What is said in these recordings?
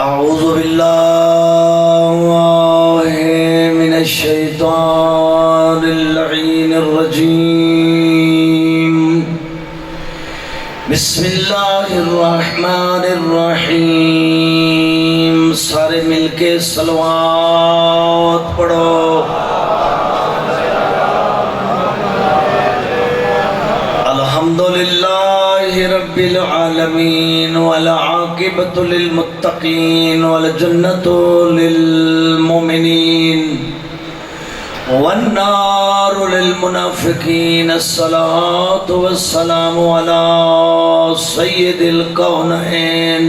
اعوذ باللہ من الشیطان اللعین الرجیم بسم اللہ الرحمن الرحیم سارے مل کے صلوات پڑھو الحمدللہ رب العالمین والعاقبۃ للمتقین والجنۃ للمؤمنین والنار للمنافقین الصلاۃ والسلام علی سید الکونین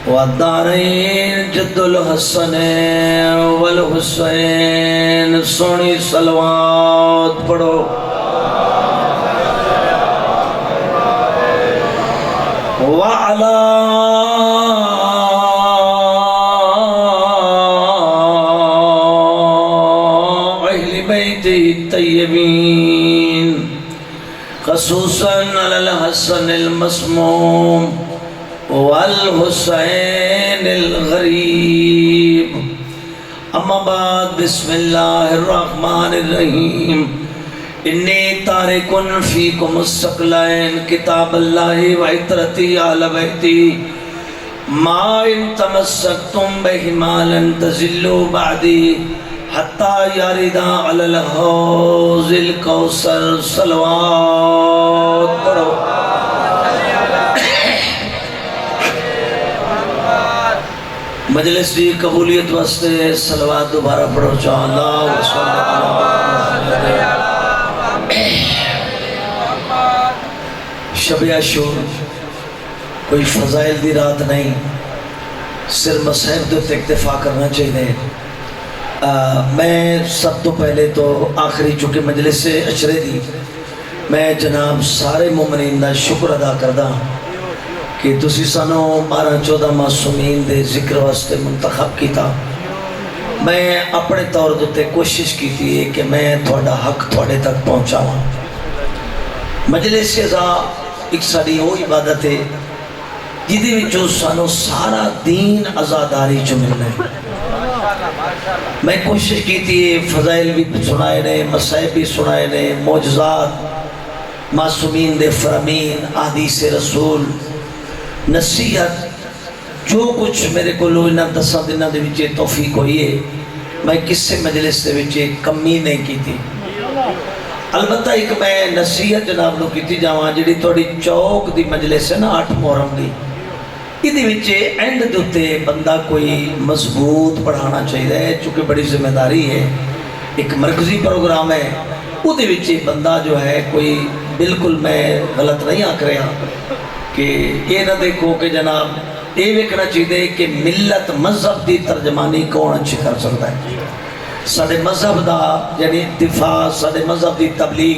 والدارین جد الحسن والحسین سونی صلوات پڑھو وعلى أهل بيته الطيبين خصوصا على الحسن المسموم والحسين الغريب أما بعد بسم الله الرحمن الرحيم انی تارکن فیکم الثقلین کتاب اللہ و عطرتی آل بیتی ما ان تمسکتم بہما لن تزلوا بعدی حتی یاردا علی الحوض الکوثر صلوات پڑھو مجلس دی قبولیت واسطے صلوات دوبارہ پڑھو چاہاں اللہ وصلی اللہ شب عاشور کوئی فضائل دی رات نہیں، صرف مصائب دے اکتفا کرنا چاہیے۔ میں سب تو پہلے تو آخری چونکہ مجلس سے اشرے دی میں جناب سارے مومنین دا شکر ادا کردہ کہ تسی سانو 12-14 معصومین دے ذکر واسطے منتخب کیتا۔ میں اپنے طور دوتے کوشش کی تھی کہ میں تھوڑا حق تھوڑے تک پہنچاواں۔ مجلس ازا ایک ساری وہ عبادت ہے جدی وچوں سانو سارا دین ازاداری چو ملنا ہے۔ میں کوشش کی تھی فضائل بھی سنائے نے، مصائب بھی سنائے نے، معجزات معصومین دے فرامین، احادیث رسول، نصیحت، جو کچھ میرے کو لوگنا 10 دنوں دے وچے توفیق ہوئی ہے میں کسے مجلس دے وچے کمی نہیں کی تھی۔ البتہ ایک میں نصیحت جناب نو کیتی جاواں جڑی تھوڑی چوک دی مجلس ہے نا 8 محرم دی ایدی وچے اینڈ دوتے بندہ کوئی مضبوط پڑھانا چاہیے چونکہ بڑی ذمہ داری ہے، ایک مرکزی پروگرام ہے، اودے وچے بندہ جو ہے کوئی بالکل میں غلط نہیں آکھ رہا کہ یہ نہ دیکھو کہ جناب یہ ویکھنا چاہیے کہ ملت مذہب دی ترجمانی کون اچھی کر سکتا ہے۔ ساڑھے مذہب دا یعنی دفاع، ساڑھے مذہب دی تبلیغ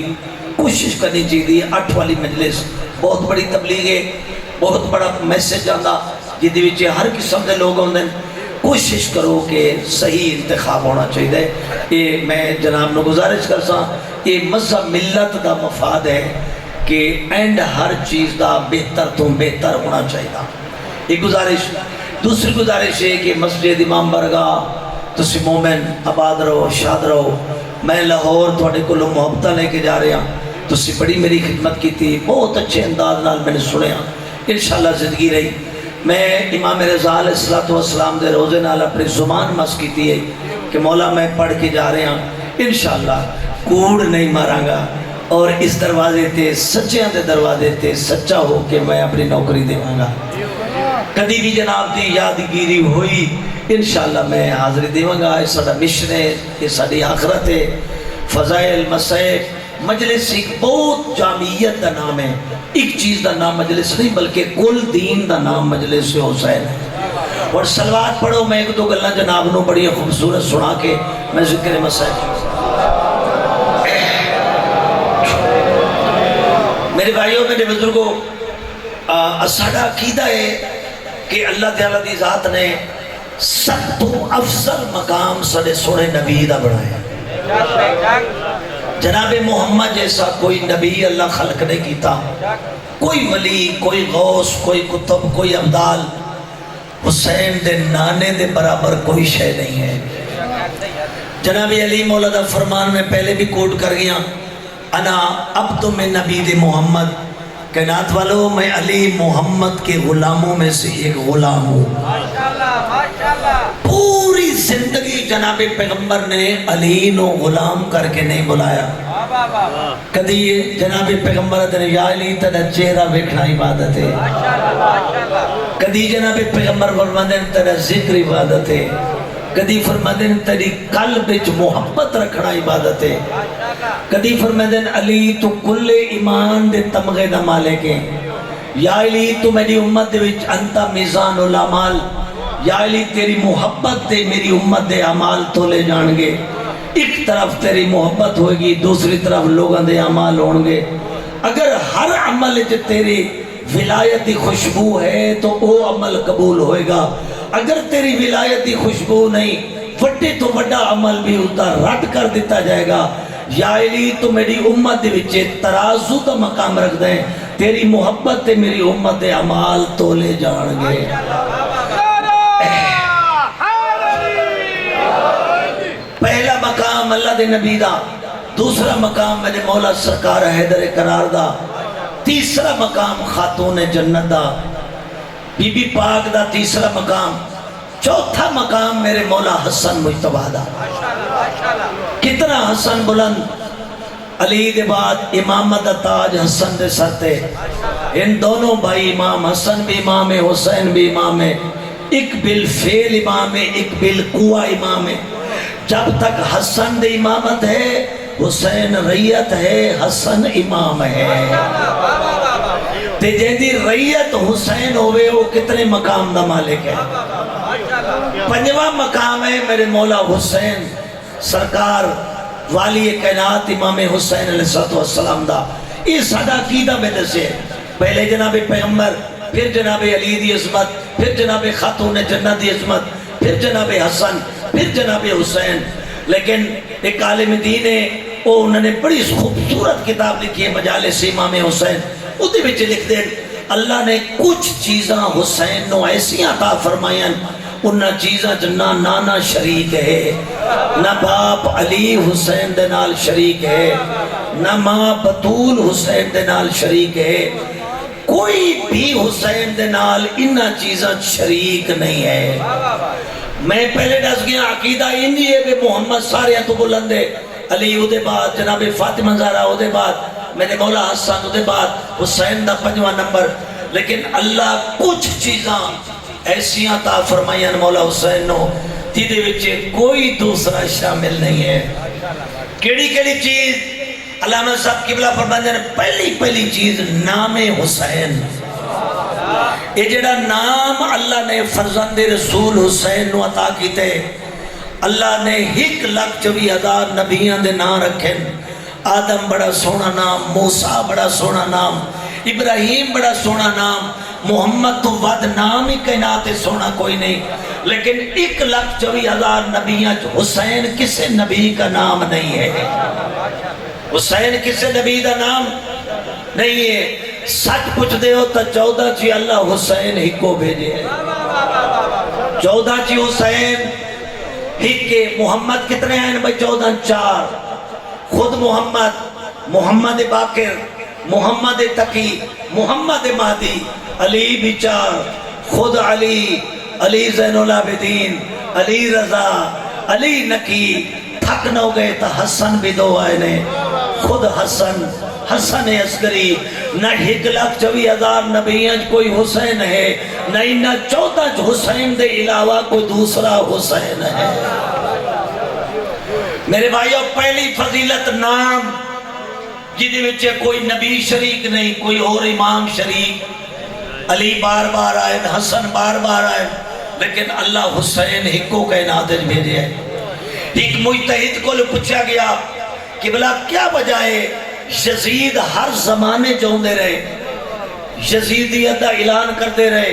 کوشش کرنی چاہیے۔ 8 والی مجلس بہت بڑی تبلیغ ہے، بہت بڑا میسج آندا جدی وچے ہر قسم دے لوگ ہوندے ہیں۔ کوشش کرو کہ صحیح انتخاب ہونا چاہیے۔ یہ میں جناب نو گزارش کرساں، یہ مذہب ملت دا مفاد ہے کہ اینڈ ہر چیز دا بہتر تو بہتر ہونا چاہیے۔ ایک گزارش، دوسری گزارش ہے کہ مسجد امام برگاہ تسی مومن آباد رہو، شاد رہو۔ میں لاہور تھوڑے کو محبتہ لے کے جا رہا، تسی بڑی میری خدمت کی تھی، بہت اچھے انداز نال میں نے سنیا، انشاءاللہ زندگی رہی۔ میں امام رضا علیہ السلام دے روزے نال اپنی زبان مس کی تھی کہ مولا میں پڑھ کے جا رہا، انشاءاللہ کوڑ نہیں ماراں گا اور اس دروازے تے سچیاں دے دروازے تے سچا ہو کے میں اپنی نوکری دیواں گا۔ کدی بھی جناب دی یادگیری ہوئی انشاءاللہ میں حاضری دیواں گا۔ یہ ساڑا مشن ہے، یہ ساڑی آخرت ہے۔ فضائل مصائب مجلس ایک بہت جامعیت دا نام ہے، ایک چیز دا نام مجلس نہیں بلکہ کل دین دا نام مجلس حسین ہے۔ اور صلوات پڑھو، میں ایک دو گلہ جناب نو بڑی خوبصورت سنا کے میں ذکر مصائب۔ میرے بھائیوں، میرے بزرگوں، ساڑا عقیدہ ہے کہ اللہ تعالیٰ دی ذات نے سب تو افضل مقام سڑے سونے نبی دا بڑھایا۔ جناب محمد جیسا کوئی نبی اللہ خلق نہیں کیتا، کوئی ولی، کوئی غوث، کوئی کتب، کوئی ابدال، حسین دے نانے دے برابر کوئی شے نہیں ہے۔ جناب علی مولا دا فرمان میں پہلے بھی کوٹ کر گیا، انا عبد من نبی محمد، کائنات والو میں علی محمد کے غلاموں میں سے ایک غلام ہوں۔ پوری زندگی جناب پیغمبر نے علی نو غلام کر کے نہیں بلایا۔ کدی جناب پیغمبر نے یا علی تیرا چہرہ ویکھنا عبادت ہے، کدی جناب پیغمبر فرماندے نے تیرا ذکر عبادت ہے، کدی فرماندے نے تیری قلب وچ محبت رکھنا عبادت ہے، کدی فرماندے نے علی تو کل ایمان دے تمغے دا مالک ہے، یا علی تو میری امت دے وچ انتا میزان الاعمال، یا علی تیری محبت دے میری امت دے اعمال تولے جان گے۔ ایک طرف تیری محبت ہوئے گی، دوسری طرف لوگاں دے اعمال ہون گے۔ اگر ہر عمل جو تیری ولایتی خوشبو ہے تو وہ عمل قبول ہوئے گا، اگر تیری ولایتی خوشبو نہیں، وڈے تو وڈا عمل بھی ہوتا رد کر دیتا جائے گا۔ یا علی تو میری امت دے وچ ترازو دا مقام رکھ دیں، تیری محبت تے میری امت دے اعمال تولے جان گے۔ پہلا مقام اللہ دے نبی دا، دوسرا مقام میرے مولا سرکار حیدر قرار دا، تیسرا مقام خاتون جنت دا، بی بی پاک دا تیسرا مقام، چوتھا مقام میرے مولا حسن مجتبیٰ دا۔ کتنا حسن بلند، علی دے بعد امامت دا تاج حسن دے سر تے، ان دونوں بھائی امام، حسن بھی امام ہے، حسین بھی امام ہے، ایک بالفعل امام ہے، ایک بالقوہ امام ہے۔ جب تک حسن دے امامت ہے، حسین ریت ہے، حسن امام ہے۔ تے جیدی ریت حسین ہوئے وہ کتنے مقام دا مالک ہے؟ پنجواں مقام ہے میرے مولا حسین سرکار والی کائنات امام حسین علیہ السلام دا۔ یہ سادہ عقیدہ میں دسے، پہلے جناب پیغمبر، پھر جناب علی دی عظمت، پھر جناب خاتون جنت دی عظمت، پھر جناب حسن، پھر جناب حسین۔ لیکن ایک عالم دین ہے، انہوں نے بڑی خوبصورت کتاب لکھی ہے مجالس امام حسین، اُدھے بچے لکھ دیں اللہ نے کچھ چیزاں حسین نو ایسی عطا فرمائیں، انہاں چیزاں جنہ نانا شریک ہے، نہ باپ علی حسین دے نال شریک ہے، نہ ماں بطول حسین دے نال شریک ہے، کوئی بھی حسین دے نال انہاں چیزاں شریک نہیں ہے۔ میں پہلے ڈس گیا عقیدہ انہی ہے کہ محمد سارے تو بلند ہے، علی او دے بعد جناب فاطمہ زہرا او دے بعد میرے مولا حسن او دے بعد حسین دا پنجواں نمبر۔ لیکن اللہ کچھ چیزاں ایسی عطا فرمائیں مولا حسین نو جدے وچ کوئی دوسرا شامل نہیں ہے۔ کیڑی کیڑی چیز؟ علامہ صاحب قبلہ فرماتے ہیں پہلی چیز نام حسین۔ یہ جڑا نام اللہ نے فرزند رسول حسین نو عطا کیتے، اللہ نے 1,24,000 نبیان دے نام رکھیں۔ آدم بڑا سونا نام، موسیٰ بڑا سونا نام، ابراہیم بڑا سونا نام، محمد تو ود نام ہی کائنات سونا کوئی نہیں۔ لیکن 1,24,000 نبیان حسین کسے نبی کا نام نہیں ہے، حسین کسے نبی کا نام نہیں ہے۔ سچ پوچھ دے ہو تا 14 چی اللہ حسین ہی کو بھیجے ہے، 14 چی حسین ہی کے۔ محمد کتنے ہیں بھائی؟ 14 4۔ خود محمد باقر، محمد تقی، محمد مہدی، علی بھی 4، خود علی زین العابدین، علی رضا، علی نکی۔ تھک نہ ہو گئے تا حسن بھی 2 آئے نے، خود حسن عسکری۔ نہ 1,24,000 نبیان کوئی حسین ہے، نہ 14 حسین دے علاوہ کوئی دوسرا حسین ہے۔ میرے بھائیو پہلی فضیلت نام، جدے وچے کوئی نبی شریک نہیں، کوئی اور امام شریک۔ علی بار بار آئے، حسن بار بار آئے، لیکن اللہ حسین ہی کو کائنات بھیجے ہے۔ ایک مجتہد کو پوچھا گیا کہ بلا کیا وجہ ہے یزید ہر زمانے چاہتے رہے، یزیدیت کا اعلان کرتے رہے،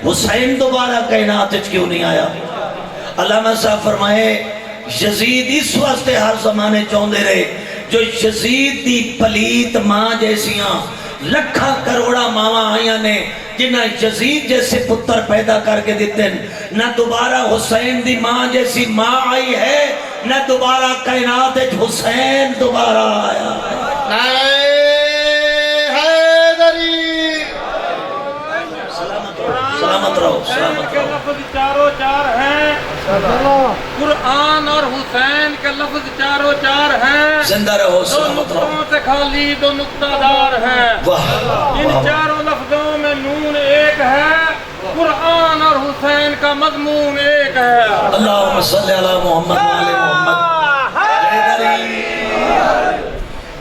حسین دوبارہ کائنات کیوں نہیں آیا؟ علامہ صاحب فرمائے یزید اس واسطے ہر زمانے چاہتے رہے جو یزید دی پلیت ماں جیسیاں لکھاں کروڑا ماواں آئیاں نے جنہ یزید جیسے پتر پیدا کر کے دیتے ہیں، نہ دوبارہ حسین دی ماں جیسی ماں آئی ہے، نہ دوبارہ کائنات حسین دوبارہ آیا ہے۔ سلامت رہو، سلامت کے رہو۔ لفظ چاروں چار ہیں، قرآن اور حسین کے لفظ چاروں چار ہیں، زندہ رہو، دو سلامت رہو۔ نقطوں سے خالی دو نقطہ دار ہیں، واہ ان واہ۔ چاروں لفظوں میں نون ایک ہے، قرآن اور حسین کا مضمون ایک ہے۔ اللہم صلی علی محمد و آل محمد۔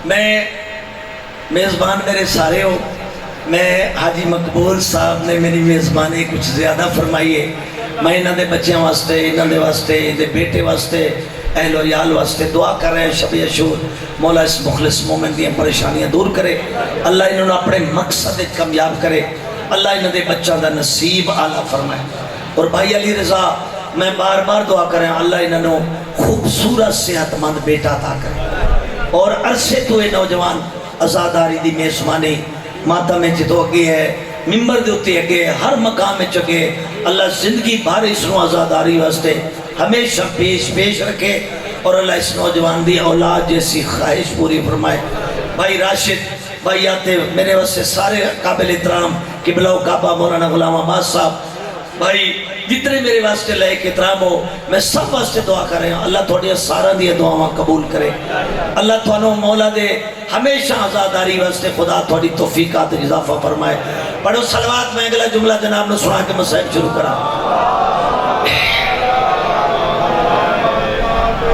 میں میزبان میرے سارے ہو، میں حاجی مقبول صاحب نے میری میزبانی کچھ زیادہ فرمائی ہے، میں انہاں دے بچیاں واسطے، انہاں دے واسطے، دے بیٹے واسطے، اہل و عیال واسطے دعا کر رہے ہیں۔ شب عاشور مولا اس مخلص مومن دیاں پریشانیاں دور کرے، اللہ انہوں نے اپنے مقصد کامیاب کرے، اللہ انہوں دے بچوں دا نصیب اعلیٰ فرمائے۔ اور بھائی علی رضا میں بار بار دعا کریں اللہ انہوں نے خوبصورت صحت مند بیٹا عطا کرے، اور عرصے تو یہ نوجوان آزاداری دی میزبانی ماتم میں جتو اگے ہے، ممبر دے اتے اگے ہے، ہر مقام میں چگے، اللہ زندگی بھر اس نو آزاداری واسطے ہمیشہ پیش رکھے، اور اللہ اس نوجوان دی اولاد جیسی خواہش پوری فرمائے۔ بھائی راشد بھائی آتے میرے واسطے سارے قابل احترام قبلہ و کعبہ مولانا غلام عباس صاحب، بھائی جتنے میرے واسطے لائق احترام ہو، میں سب واسطے دعا کر رہے ہیں اللہ تھوڑی سارا دیا دعاواں قبول کرے، اللہ تھوڑا مولا دے ہمیشہ آزاداری واسطے خدا تھوڑی توفیقات اضافہ فرمائے۔ پڑھو صلوات، میں اگلا جملہ جناب نے سنا کے مسائل شروع کرا۔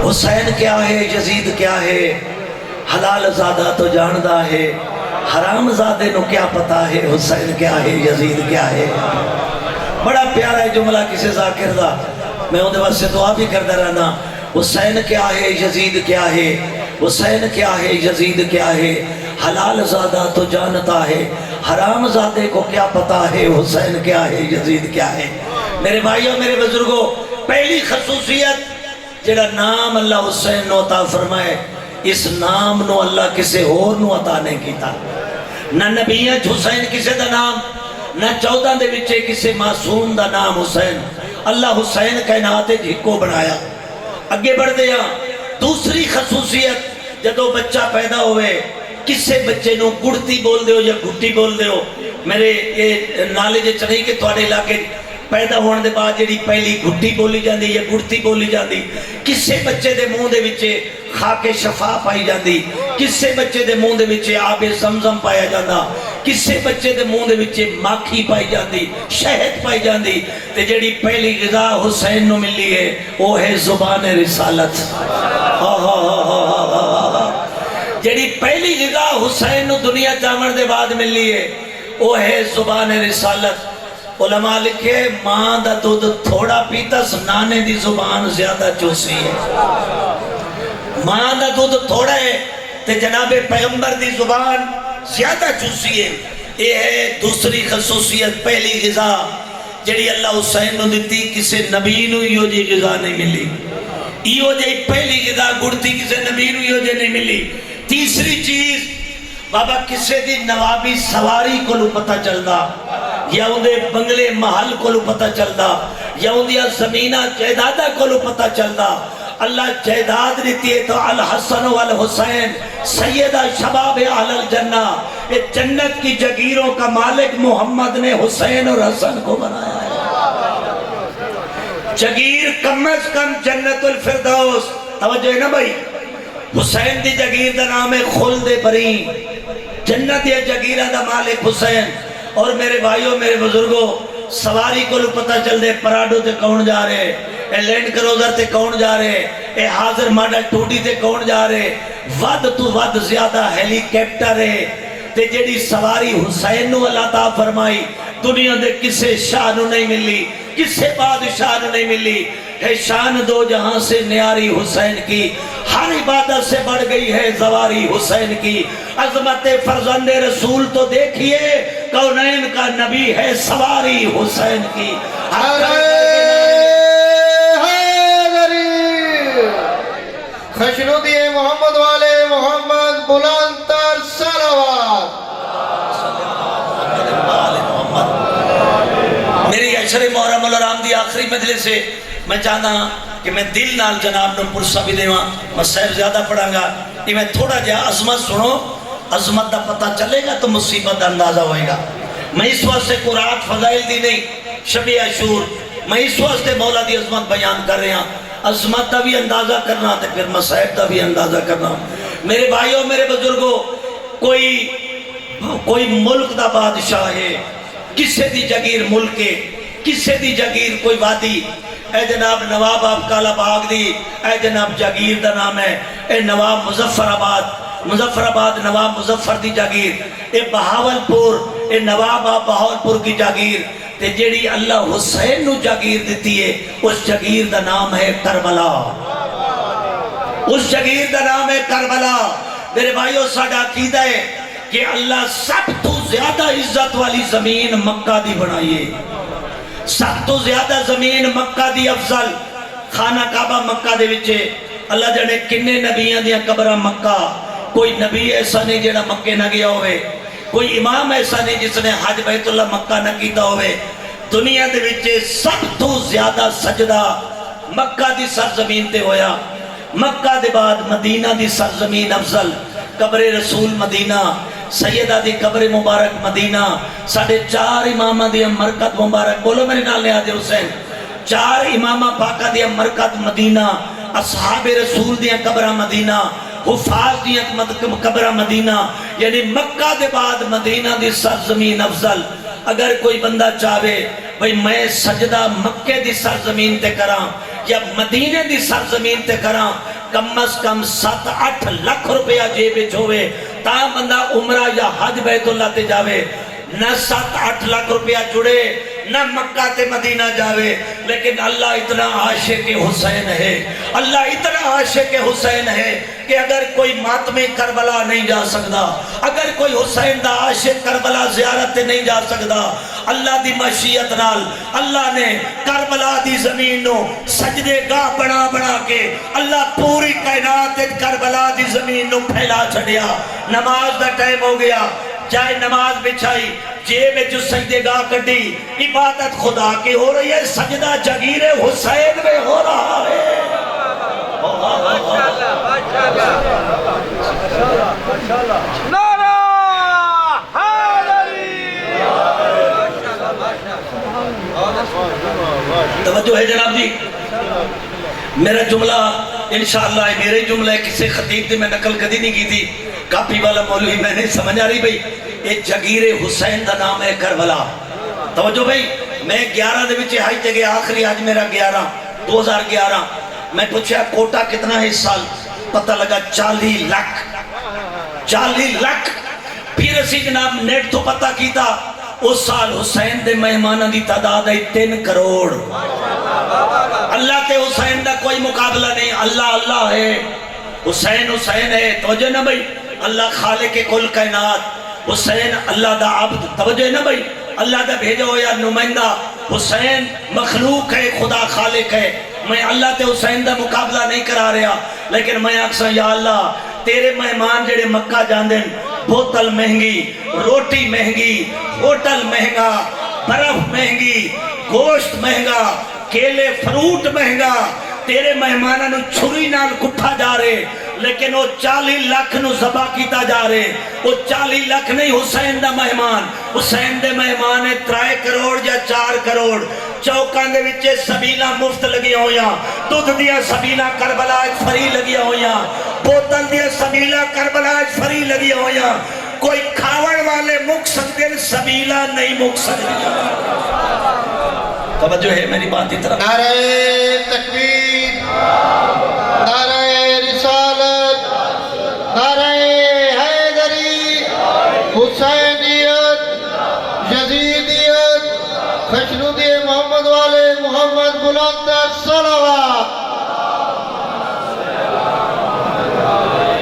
حسین کیا ہے، یزید کیا ہے، حلال زادہ تو جاندہ ہے، حرام زادے نو کیا پتا ہے، حسین کیا ہے، یزید کیا ہے۔ بڑا پیارا ہے جملہ کسی ذاکر دا، میں اندھے واسے دعا بھی کردہ رہنا۔ حسین کیا ہے، یزید کیا ہے، حسین کیا ہے، یزید کیا ہے، حلال زادہ تو جانتا ہے، حرام زادے کو کیا پتا ہے، حسین کیا ہے، یزید کیا ہے۔ میرے بھائیوں میرے بزرگوں، پہلی خصوصیت جڑا نام اللہ حسین نو عطا فرمائے، اس نام نو اللہ کسے اور نو عطا نہیں کیتا، نہ نبیت حسین کسے دا نام، نہ 14 دے وچے کسے معصوم دا نام حسین، اللہ حسین کائنات جھکو بنایا۔ اگے بڑھ دیا دوسری خصوصیت، جدو بچہ پیدا ہوئے کسے بچے نو گڑتی بول دے ہو یا گھٹی بول دے ہو، میرے یہ نالج چنئی کہ تھوڑے علاقے پیدا ہونے دے بعد جڑی پہلی گھٹی بولی جاندی یا گڑتی بولی جاندی، کسے بچے دے منہ دے وچے خاک شفا پائی جاندی، کسے بچے دے منہ دے وچے آب زمزم پایا جاندہ، کسے بچے دے منہ دے وچے ماکھی پائی جاندی، شہد پائی جاندی، تے جڑی پہلی غذا حسین نو ملی ہے وہ ہے زبان رسالت۔ جڑی پہلی غذا حسین نو دنیا جامن دے بعد ملی ہے وہ ہے زبان رسالت۔ علماء لکھے ماں دا دودھ تھوڑا پیتا سنانے دی زبان زیادہ چوسی ہے، ماں دا دودھ تھوڑا ہے تے جناب پیغمبر دی زبان زیادہ چوسی ہے۔ یہ ہے دوسری خصوصیت، پہلی غذا جڑی اللہ حسین نو دیتی کسے نبی نو یہ جی غذا نہیں ملی، یہ جی پہلی غذا گڑتی کسے نبی نو یہ جی نہیں ملی۔ تیسری چیز بابا کسے دی نوابی سواری کو لو پتہ چلدا، یا اندے بنگلے محل کو لو پتہ چلدا، یا اندیا زمینہ جائیدادہ کو لو پتہ چلدا۔ اللہ جائیداد دیتی ہے تو الحسن والحسین سیدہ شباب اہل الجنہ، یہ جنت کی جگیروں کا مالک محمد نے حسین اور حسن کو بنایا ہے۔ جگیر کم از کم جنت الفردوس، توجہ ہے نا بھائی، حسین دی جگیر دا نام ہے خلد برین، جنت یا جگیرہ دا مالک حسین۔ اور میرے بھائیوں میرے بزرگوں، سواری کو لو پتہ چل دے پراڈو تے کون جا رہے، اے لینڈ کروزر تے کون جا رہے، اے حاضر ماڈل ٹوٹی تے کون جا رہے، ود تو ود زیادہ ہیلی کیپٹر ہے، تے جیڑی سواری حسین نو اللہ تعالیٰ فرمائی دنیا دے کسے شاہ نو نہیں ملی، کسے بادشاہ نو نہیں ملی، ہے شان دو جہاں سے نیاری حسین کی، ہر عبادت سے بڑھ گئی ہے زواری حسین کی، عظمت فرزند رسول تو دیکھئے کونین کا نبی ہے سواری حسین کی۔ خشنودی محمد والے محمد بلند تر صلوات۔ مجلس سے میں چاہتا ہوں کہ میں دل نال جناب نو پرسہ بھی دیواں، میں صاحب زیادہ پڑھاں گا کہ میں تھوڑا جہا عظمت سنو، عظمت دا پتہ چلے گا تو مصیبت دا اندازہ ہوئے گا۔ میں اس واسطے قرآن فضائل دی نہیں، شب عاشور، میں اس واسطے مولا دی عظمت بیان کر رہے ہیں، عظمت دا بھی اندازہ کرنا تے پھر مصائب دا بھی اندازہ کرنا۔ میرے بھائیوں، میرے بزرگوں، کوئی ملک دا بادشاہ ہے، کسے دی جگیر ملک ہے، کسے دی جگیر کوئی وادی، اے جناب نواب آپ کالا باغ دی، اے جناب جاگیر دا نام ہے، اے نواب مظفر آباد نواب مظفر دی جاگیر، اے بہاولپور، اے نواب آپ بہاولپور کی جاگیر، تے جیڑی اللہ حسین نو جاگیر دیتی ہے، اس جاگیر دا نام ہے کربلا، اس جاگیر دا نام ہے کربلا۔ میرے بھائیوں، ساڈا عقیدہ ہے کہ اللہ سب تو زیادہ عزت والی زمین مکہ دی بنائیے، سب تو زیادہ زمین مکہ دی افضل، خانہ کعبہ مکہ دے وچے، اللہ جانے کنے نبیاں دیا قبرہ مکہ، کوئی نبی ایسا نہیں جڑا مکہ نہ گیا ہوئے، کوئی امام ایسا نہیں جس نے حج بیت اللہ مکہ نہ کیتا ہوئے۔ دنیا دے وچے سب تو زیادہ سجدہ مکہ دی سرزمین تے ہویا، مکہ دے بعد مدینہ دی سرزمین افضل، قبر رسول مدینہ، سیدہ دی قبر مبارک مدینہ، ساڑھے 4 امامہ دی مرکت مبارک، بولو میرے نال لے آدھے حسین، 4 امامہ پاکہ دی مرکت مدینہ، اصحاب رسول دی قبرہ مدینہ، حفاظ دی قبرہ مدینہ، یعنی مکہ دے بعد مدینہ دی سرزمین افضل۔ اگر کوئی بندہ چاہے بھئی میں سجدہ مکہ دی سرزمین تے کراں یا مدینہ دی سرزمین تے کراں، کم از کم 7-8 لاکھ روپیہ جیب ہوئے تا بندہ عمرہ یا حج بیت اللہ تے جاوے، نہ 7-8 لاکھ روپیہ جڑے، نہ مکہ تے مدینہ جاوے، لیکن اللہ اتنا عاشق حسین ہے، اللہ اتنا عاشق حسین ہے کہ اگر کوئی ماتمی کربلا نہیں جا سکتا، اگر کوئی حسین دا عاشق کربلا زیارت تے نہیں جا سکتا، اللہ دی مشیت نال اللہ نے کربلا دی زمین نو سجدے گاہ بنا کے اللہ پوری کائنات کربلا دی زمین نو پھیلا چھڑیا۔ نماز دا ٹائم ہو گیا، چاہے نماز بچھائی، جیب جو سجدے گاہ کٹی، عبادت خدا کی ہو رہی ہے، سجدہ جگیر حسین میں ہو رہا ہے۔ نعرہ حیدری! توجہ ہے جناب جی، میرا جملہ انشاءاللہ ہے، میرے جملہ کسی خطیب دی میں نقل کدی نہیں کی تھی، کاپی والا مولوی میں نے سمجھ آ رہی بھئی، یہ جگیر حسین دا نام ہے کربلا۔ توجہ بھئی، میں 11 دے وچے حج تے گیا، آخری حج میرا 2011، میں پوچھا کوٹا کتنا ہے اس سال، پتہ لگا 40 لاکھ۔ پھر اسی جناب نیٹ تو پتہ کیتا، اس سال حسین دے مہمانہ دی تعداد ہے 3 کروڑ۔ اللہ تے حسین دا کوئی مقابلہ نہیں، اللہ ہے، حسین ہے۔ توجہ نہ بھئی، اللہ خالق کل کائنات، حسین اللہ دا عبد، توجہ نہ بھئی، اللہ دا بھیجا ہویا نمائندہ، حسین مخلوق ہے، خدا خالق ہے۔ میں اللہ تے حسین دا مقابلہ نہیں کرا رہا، لیکن میں اکسا یا اللہ تیرے مہمان جڑے مکہ جاندن، بوتل مہنگی، روٹی مہنگی، ہوٹل مہنگا، برف مہنگی، گوشت مہنگا، کیلے فروٹ مہنگا، تیرے مہمانہ نو چھری نال کٹھا جا رہے، لیکن وہ 40 لاکھ نو ذبح کیتا جا رہے۔ وہ 40 لاکھ نہیں، حسین دا مہمان، حسین دے مہمان 3 کروڑ یا 4 کروڑ۔ چوکان دے وچے سبیلہ مفت لگیا ہویا، دودھ دیا سبیلہ کربلا فری لگیا ہویا، بوتل دیا سبیلہ کربلا فری لگیا ہویا۔ کوئی کھاوڑ والے مک سکتے، سبیلہ نہیں مک سکتے۔ توجہ ہے میری بات کی طرف؟ نعرہ تکبیر، نعرہ رسالت، نعرہ حیدری، حسینیت، یزیدیت، خشنودی محمد والے محمد بلند صلوات۔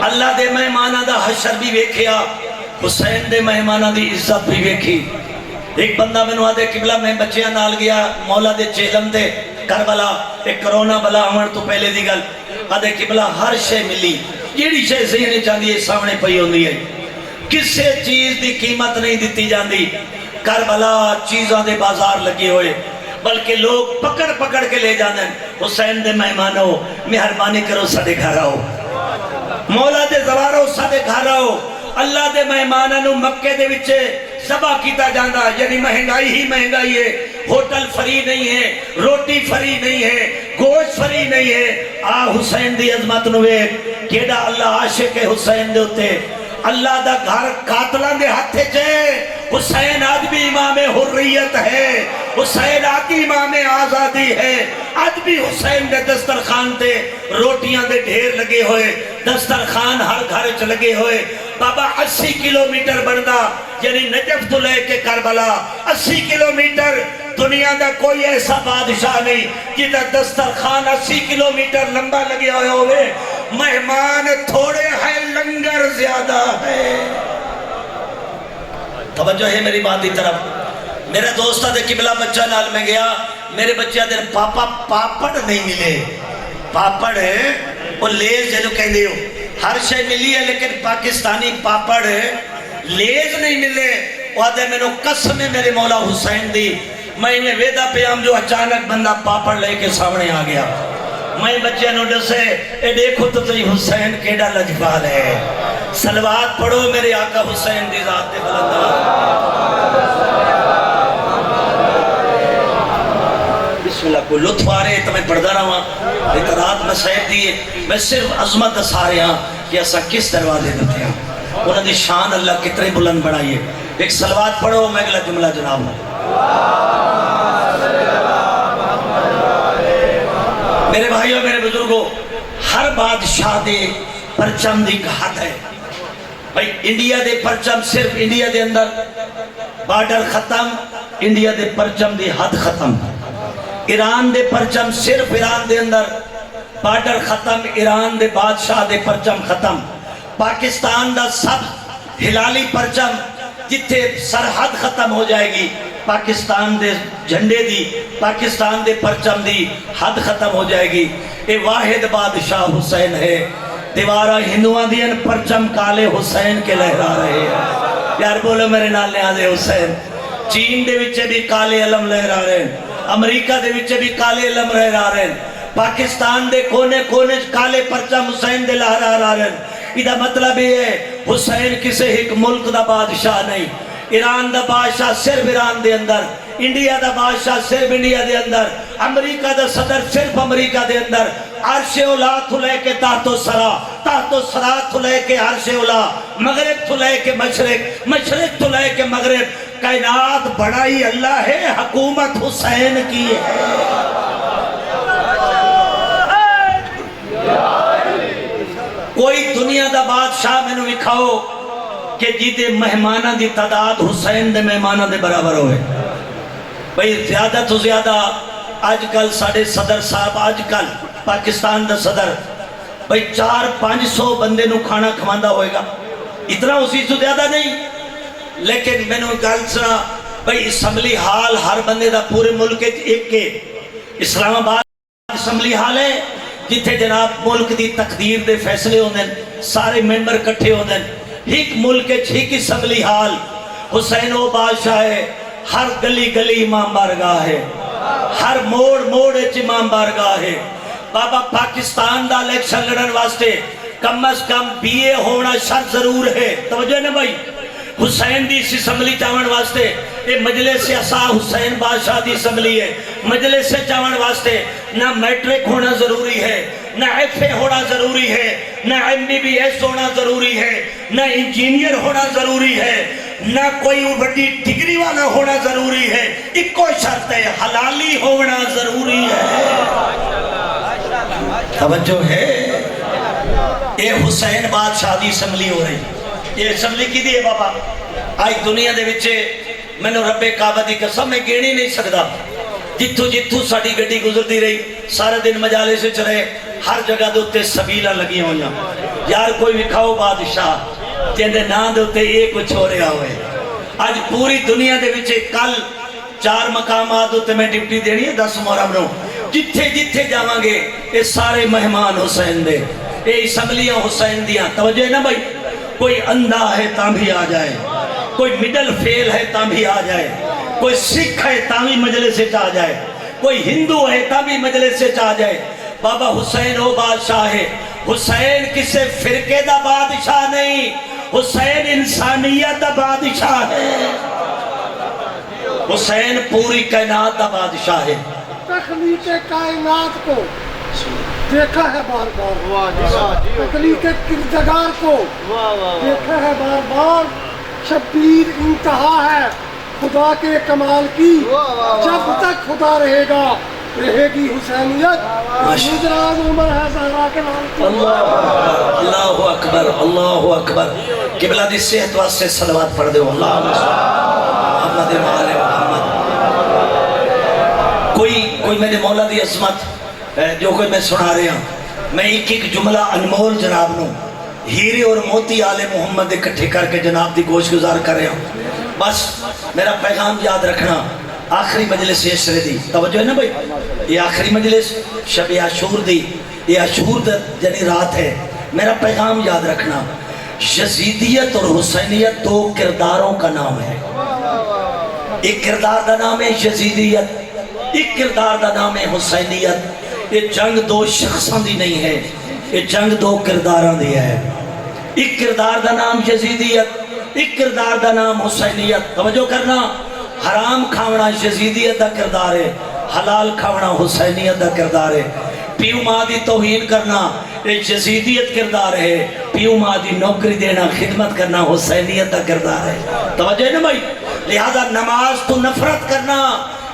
اللہ دے مہمانہ دا حشر بھی ویکھیا، حسین دے مہمانہ دی عزت بھی ویکھی۔ ایک بندہ میں نوادے قبلہ میں بچیاں نال گیا مولا دے چیلم دے کربلا، ایک کرونا بلا ہمیں تو پہلے دی گل، آدھے قبلہ ہر شے ملی، جیڑی شے ذہنے چاندی ہے سامنے پئی ہوندی ہے، کسے چیز دی قیمت نہیں دیتی جاندی۔ کربلا چیزاں دے بازار لگے ہوئے، بلکہ لوگ پکڑ پکڑ کے لے جانے حسین دے مہمانو مہربانی کرو ساڈے گھر آؤ، مولا دے زوارو ساڈے گھر آؤ۔ اللہ دے مہمانوں مکے دے وچے ذبح کیتا جاندا، یعنی مہنگائی ہی مہنگائی ہے، ہوٹل فری نہیں ہے، روٹی فری نہیں ہے، گوشت فری نہیں ہے۔ آ حسین دی عظمت نو ویکھ، کیڑا اللہ عاشق ہے حسین دے اوتے۔ اللہ دا گھر قاتلاں دے ہتھے چ ہے، حسین آج بھی امام حریت ہے، حسین آج بھی امام آزادی ہے۔ آج بھی حسین دے دسترخوان تے روٹیاں دے ڈھیر لگے ہوئے، دسترخوان ہر گھر چ لگے ہوئے۔ بابا 80 کلومیٹر بندا، یعنی نجف تو لے کے کربلا 80 کلومیٹر، دنیا دا کوئی ایسا بادشاہ نہیں جیدہ دسترخوان 80 کلومیٹر لمبا لگے ہوئے ہوئے۔ مہمان تھوڑے ہیں، لنگر زیادہ ہے۔ توجہ ہے میری بات دی طرف۔ میرے دوستہ دے قبلہ بچہ نال میں گیا، میرے بچہ دے پاپا پاپڑ نہیں ملے۔ پاپڑ ہے وہ لیز جنو کہہ دے ہو، ہر شے ملی ہے لیکن پاکستانی پاپڑ لیز نہیں ملے۔ وعدے میں نو قسم ہے میرے مولا حسین دی، میں ویدہ پیام جو اچانک بندہ پاپڑ لے کے سامنے آ گیا۔ میں بچے نو ڈسے، اے دیکھو تو تجھے حسین کیڑا لجپال ہے۔ صلوات پڑھو میرے آقا حسین دی ذات بلندہ۔ بسم اللہ، کوئی لطف آ رہے تو میں پڑھدا رہا ہوں، اطلاعات میں صحیح دیئے، میں صرف عظمت دسا رہے ہیں کہ ایسا کس دروازے دیتے ہیں، انہوں نے شان اللہ کتنے بلند بڑھائیے۔ ایک صلوات پڑھو، میں اگلا جملہ جناب ہوں۔ میرے بھائیوں میرے بزرگوں، ہر بادشاہ دے پرچم دی حد ہے۔ بھائی انڈیا دے پرچم صرف انڈیا دے اندر بارڈر ختم، انڈیا دے پرچم دی حد ختم۔ ایران دے پرچم صرف ایران دے اندر بارڈر ختم، ایران دے بادشاہ دے پرچم ختم۔ پاکستان دا سب ہلالی پرچم جتھے سرحد ختم ہو جائے گی، پاکستان دے جھنڈے دی، پاکستان دے پرچم دی حد ختم ہو جائے گی۔ اے واحد بادشاہ حسین ہے۔ دیوارہ ہندوان دین پرچم کالے حسین کے لہرا رہے ہیں۔ یار بولو میرے نال نیازے حسین۔ چین دے وچے بھی کالے علم لہرا رہے ہیں، امریکہ دے وچے بھی کالے علم لہرا رہے ہیں، پاکستان دے کونے کونے کالے پرچم حسین دے لہرا رہے ہیں۔ ادھا مطلب یہ ہے حسین کسے ایک ملک دا بادشاہ نہیں، ایران دا بادشاہ صرف ایران دے اندر، انڈیا دا بادشاہ صرف انڈیا دے اندر، امریکہ دا صدر صرف امریکہ دے اندر۔ عرش اولا تو لے کے تحت و سرا، تحت و سرا تو لے کے عرش اولا، مغرب تو لے کے مشرق، مشرق تو لے کے مغرب۔ کائنات بڑائی اللہ ہے، حکومت حسین کی ہے۔ کوئی دنیا دا بادشاہ میں نے وکھاؤ کہ جیدے مہمانہ دی تعداد حسین دے مہمانہ دے برابر ہوئے۔ بھئی زیادہ تو زیادہ آج کل ساڑھے صدر صاحب، آج کل پاکستان دا صدر بھئی 400-500 بندے نو کھانا کھواندہ ہوئے گا، اتنا اسی سے زیادہ نہیں۔ لیکن میں نے گل سنا بھئی اسمبلی ہال ہر بندے دا پورے ملک ایک کے، اسلام آباد اسمبلی ہال ہے جتھے جناب ملک دی تقدیر دے فیصلے ہوندے ہیں، سارے ممبر کٹھے ہوندے ہیں، ایک ملک ایک اسمبلی ہال۔ حسین و بادشاہ ہے، ہر گلی گلی امام بارگاہ ہے، ہر موڑ موڑ امام بارگاہ ہے۔ بابا پاکستان دا الیکشن لڑن واسطے کم از کم BA ہونا شرط ضرور ہے، توجہ نا بھائی۔ حسین دی اس اسمبلی چاون واسطے اے مجلس اعصا حسین بادشاہ دی اسمبلی ہے، مجلس چاون واسطے نہ میٹرک ہونا ضروری ہے، نہ FA ہونا ضروری ہے، نہ MBBS ہونا ضروری ہے، نہ انجینئر ہونا ضروری ہے، نہ کوئی بڑی ڈگری والا ہونا ضروری ہے، ایک کوئی شرط ہے، حلالی ہونا ضروری ہے۔ توجہ ہے، اے حسین بادشاہ دی اسمبلی ہو رہی، یہ اسمبلی کی دی ہے بابا؟ آج دنیا دے وچے میں نے رب کعبہ دی قسم میں گیڑی نہیں سکتا، جتھو جتھو ساڑی گڈی گزرتی رہی، سارا دن مجالے سے چلے، ہر جگہ دوتے سبیلہ لگی ہوئیاں۔ یار کوئی وکھاؤ بادشاہ جندے نام دوتے ایک کچھ ہو رہا ہوئے۔ آج پوری دنیا دے وچے کل 4 مقامات دوتے میں ڈپٹی دینی ہے 10 محرم نو، جتھے جتھے جاواں گے یہ سارے مہمان حسین دے، یہ اسمبلیاں حسین دیاں۔ توجہ ہے نا بھائی، کوئی اندھا ہے تاں بھی آ جائے، کوئی مڈل فیل ہے تاں بھی آ جائے، کوئی سکھ ہے تاں بھی مجلس سے آ جائے۔ کوئی ہندو ہے تبھی مجلس سے چاہ جائے بابا حسین وہ بادشاہ ہے حسین کسے فرقے دا بادشاہ نہیں حسین انسانیت دا بادشاہ ہے حسین پوری کائنات دا بادشاہ ہے تخلیق کائنات کو دیکھا ہے بار بار تخلیق کردگار کو دیکھا ہے بار بار شبیر انتہا ہے خدا کے کمال کی جب تک خدا رہے گا رہے گی حسینیت گجرات عمر ہے زہرا کے نام کی اللہ اکبر اللہ اکبر قبلہ دی صحت واسطے صلوات پڑھ دے اللہ محمد آل محمد کوئی میرے مولا دی عظمت جو کوئی میں سنا رہا ہوں میں ایک ایک جملہ انمول جناب نو ہیرے اور موتی آل محمد اکٹھے کر کے جناب دی گوش گزار کر رہا ہوں بس میرا پیغام یاد رکھنا آخری مجلس عشرے دی توجہ ہے نا بھائی یہ آخری مجلس شب عاشور دی یہ عاشور یعنی رات ہے میرا پیغام یاد رکھنا یزیدیت اور حسینیت دو کرداروں کا نام ہے ایک کردار دا نام ہے یزیدیت ایک کردار دا نام ہے حسینیت یہ جنگ دو شخصاں دی نہیں ہے یہ جنگ دو کرداراں دی ہے ایک کردار دا نام یزیدیت ایک کردار دا نام حسینیت توجہ کرنا حرام کھاونا یزیدیت دا کردار ہے حلال کھاونا حسینیت دا کردار ہے پیو ماں دی توہین کرنا ایک یزیدیت کردار ہے پیو ماں دی نوکری دینا خدمت کرنا حسینیت دا کردار ہے توجہ ہے نا بھائی لہذا نماز تو نفرت کرنا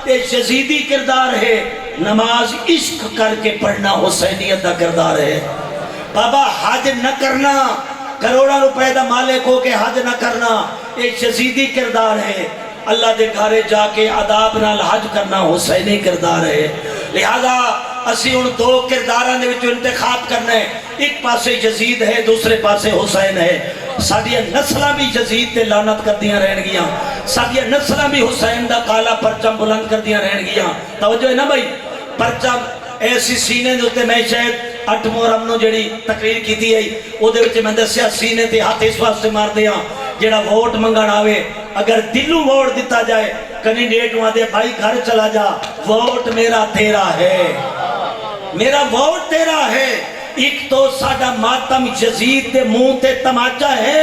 ایک یزیدی کردار ہے نماز عشق کر کے پڑھنا حسینیت دا کردار ہے بابا حج نہ کرنا کروڑا روپے دا مالک ہو کے حج نہ کرنا ایک یزیدی کردار ہے اللہ دے گھرے جا کے عذاب نال حج کرنا حسینی کردار ہے لہذا اسی ان دو کرداراں دے وچوں انتخاب کرنا ہے ایک پاسے یزید ہے دوسرے پاسے حسین ہے ساڈیاں نسلاں بھی یزید تے لعنت کردیاں رہن گیاں ساڈیاں نسلاں بھی حسین دا کالا پرچم بلند کردیاں رہن گیاں توجہ ہے نا بھائی پرچم ایسی سینے دے اوتے میں شاید 8 محرم نو جڑی تقریر کیتی ہے او دے وچ میں دسیا سینے تے ہاتھ اس واسطے مار دیاں جڑا ووٹ منگن آوے اگر دلوں ووٹ دیتا جائے کینڈیڈیٹ وہاں دے بھائی گھر چلا جا ووٹ میرا تیرا ہے میرا ووٹ تیرا ہے ایک تو ساڈا ماتم یزید دے منہ تے تماچا ہے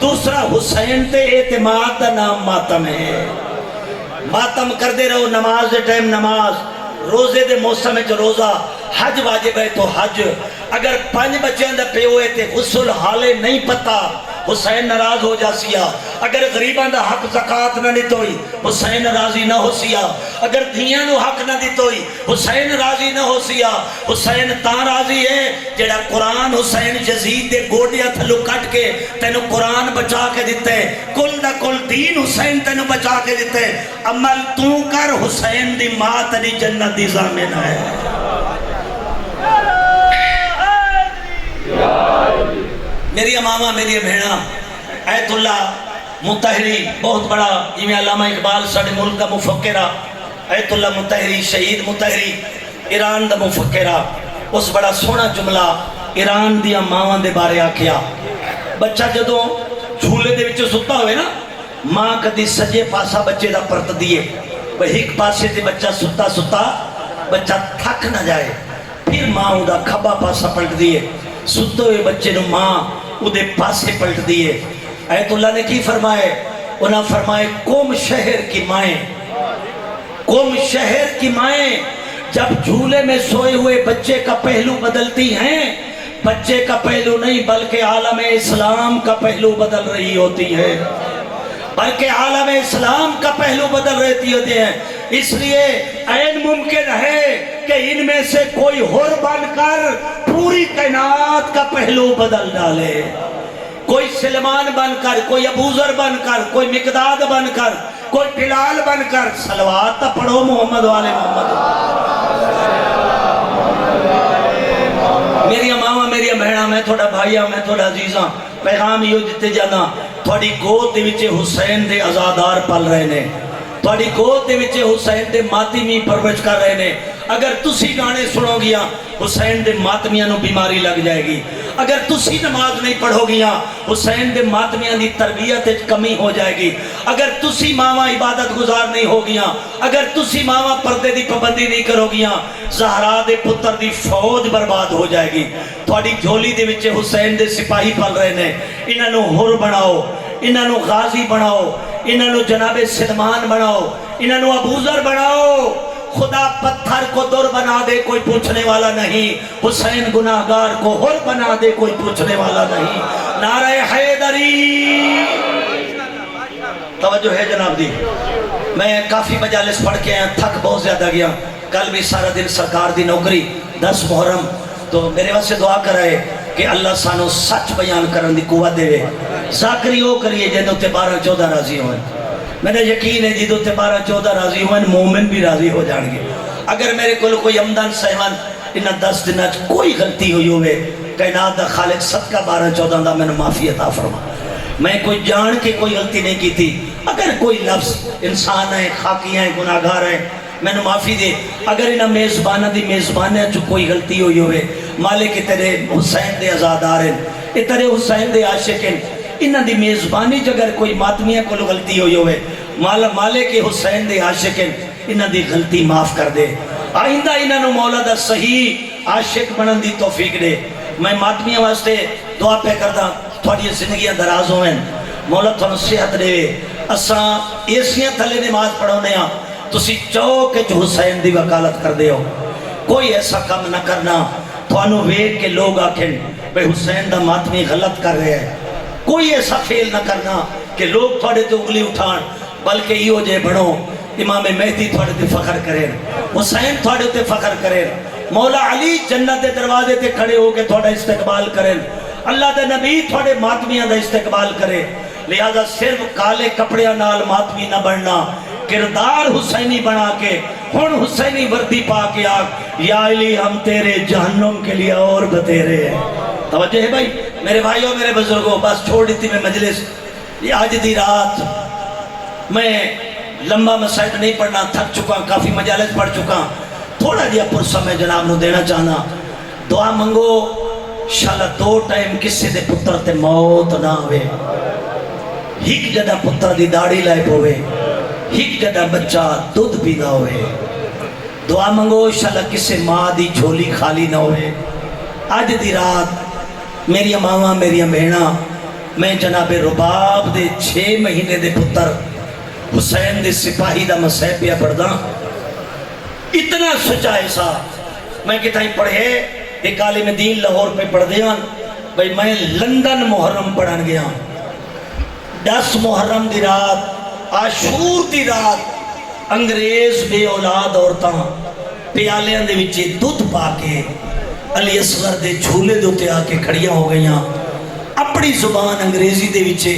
دوسرا حسین تے اعتماد دا نام ماتم ہے ماتم کر دے رہو نماز دے ٹائم نماز روزے دے موسم میں جو روزہ حج واجب ہے تو حج اگر 5 بچیاں دا پیو ہے تے غسل حالے نہیں پتا حسین ناراض ہو جا سیا اگر غریبان دا حق زکاة نہ دیت ہوئی حسین راضی نہ ہو سیا اگر دھیاں نو حق نہ دیت ہوئی حسین راضی نہ ہو سیا حسین تاں راضی ہے جڑا قرآن حسین یزید دے گوڑیا تھلو کٹ کے تینو قرآن بچا کے دیتے کل دا کل دین حسین تینو بچا کے دیتے عمل تو کر حسین دی ماں تنی جنت دی ضامن ہے میری امامہ میری بھیڑا ایت اللہ متحری بہت بڑا جیویں علامہ اقبال ساڑھے ملک کا مفکرہ ایت اللہ متحری شہید متحری ایران دا مفکرہ اس بڑا سونا جملہ ایران دیا ماں دے بارے آکھیا بچہ جدوں جھولے دے وچ ستا ہوئے نا ماں کدی سجے پاسا بچے دا پرت دیے وہ ایک پاسے تے بچہ ستا ستا بچہ تھک نہ جائے پھر ماں دا کھبا پاسا پلٹ دیے ستے ہوئے بچے نو ماں ادھے پاسے پلٹ دیے ایت اللہ نے کی فرمائے انہاں فرمائے قوم شہر کی مائیں قوم شہر کی مائیں جب جھولے میں سوئے ہوئے بچے کا پہلو بدلتی ہیں بچے کا پہلو نہیں بلکہ عالم اسلام کا پہلو بدل رہی ہوتی ہے بلکہ عالم اسلام کا پہلو بدل رہتی ہوتی ہے اس لیے عین ممکن ہے کہ ان میں سے کوئی ہور بن کر پوری کائنات کا پہلو بدل ڈالے کوئی سلمان بن کر کوئی ابوذر بن کر کوئی مقداد بن کر کوئی بلال بن کر صلوات پڑھو محمد والے محمد میری امامہ میری بہناں میں تھوڑا بھائیاں میں تھوڑا عزیزاں پیغام یہ دیتے جانا تھوڑی گود دے وچے حسین دے آزادار پل رہے نے تھوڑی گود دے وچے حسین دے ماتمی پرورش کر رہے نے اگر تسی گانے سنو گیا حسین دے ماتمیاں نو بیماری لگ جائے گی اگر تسی نماز نہیں پڑھو گیاں حسین دے ماتمیاں دی تربیت کمی ہو جائے گی. اگر تسی ماما عبادت گزار نہیں ہو گیاں, اگر تسی ماما پردے دی پابندی نہیں کرو گیاں, زہرا دے پتر دی فوج برباد ہو جائے گی. تھوڑی جھولی دے وچ حسین دے سپاہی پل رہے نے, انہاں نو حر بناؤ, انہاں نو غازی بناؤ, انہاں نو جناب سلمان بناؤ, انہاں نو ابو ذر بناؤ. خدا پتھر کو در بنا دے کوئی پوچھنے والا نہیں, حسین گناہگار کو حر بنا دے کوئی پوچھنے والا نہیں. نعرہ حیدری. توجہ ہے جناب دی. میں کافی مجالس پڑھ کے آیا, تھک بہت زیادہ گیا. کل بھی سارا دن سرکار دی نوکری 10 محرم, تو میرے واسطے دعا کرائے کہ اللہ سانو سچ بیان کرن دی قوت دے. ذاکری ہو کریے جنہوں تے 12-14 راضی ہوئے. میرا یقین ہے جدو تے 12-14 راضی ہوئے مومن بھی راضی ہو جان گے. اگر میرے کل کوئی امدن سہون انہاں 10 دنوں کوئی غلطی ہوئی ہوئے, کائنات دا خالق صدقہ 12-14 دا میں نے معافی عطا فرما. میں کوئی جان کے کوئی غلطی نہیں کی تھی. اگر کوئی لفظ انسان ہے, خاکی ہیں, گناہگار ہیں, میں نے معافی دے. اگر انہاں میزبانہ دی میزبانہ جو کوئی غلطی ہوئی ہوئے, مالک تیرے حسین دے آزادار ہیں, تیرے حسین دے عاشق ہیں, انہاں دی میزبانی اگر کوئی ماتمیہ کو غلطی ہوئی ہوئے, مالک حسین دے عاشق ہیں, انہاں دی غلطی معاف کر دے. آئندہ انہاں نو مولا دا صحیح عاشق بنن دی توفیق دے. میں ماتمیہ واسطے دعا پہ کردہ, تھوڑی زندگیاں دراز ہوئیں, مولا تھوڑا صحت دے. اساں ایسیاں تھلے نماز پڑھونے ہاں, تسی چوک جو حسین دی وکالت کر دے ہو. کوئی ایسا کام نہ کرنا تھوانو ویک کے لوگ آکھیں بھئی حسین دا ماتمی غلط کر رہے ہیں. کوئی ایسا فیل نہ کرنا کہ لوگ تھوڑے تے انگلی اٹھان, بلکہ یہ ہو جائے بڑھو امام مہدی تھوڑے تے فخر کریں, حسین تھوڑے تے فخر کریں, مولا علی جنت دروازے تے کھڑے ہو کے تھوڑا استقبال کریں, اللہ دے نبی تھوڑے ماتمیاں دا استقبال کرے. لہذا صرف کالے کپڑیاں نال ماتمی نہ بننا, کردار حسینی بنا کے ہن حسینی وردی پا کے آگ یا علی ہم تیرے جہنم کے لیے اور بتیرے ہیں. توجہ ہے بھائی میرے بھائیوں میرے بزرگوں, بس چھوڑ دیتی میں مجلس. یہ آج دی رات میں لمبا مسائل نہیں پڑھنا, تھک چکا, کافی مجالس پڑھ چکا. تھوڑا جیا پرسہ میں جناب نو دینا چاہنا. دعا منگو انشاءاللہ 2 ٹائم کسی دے پتر تے موت نہ ہوئے, ہک جدہ پتر دی داڑی لائے پوے, ہک جدہ بچہ دودھ بھی نہ ہوئے. دعا منگو انشاءاللہ کسی ماں دی جھولی خالی نہ ہوئے. آج دی رات میری ماما میری بہنا, میں جناب رباب دے 6 مہینے دے پتر حسین دے سپاہی دا مسیح پیا پڑھ دا. اتنا سچا ایسا میں کتائی پڑھے ایک عالم دین لاہور پہ پڑھ دیاں بھئی میں لندن محرم پڑھن گیا. 10 محرم دی رات, عاشور دی رات, انگریز بے اولاد عورتاں پیالیاں دے وچے دودھ پا کے علی اصغر دے جھولے دوتے آ کے کھڑیاں ہو گئیاں. اپنی زبان انگریزی دے وچے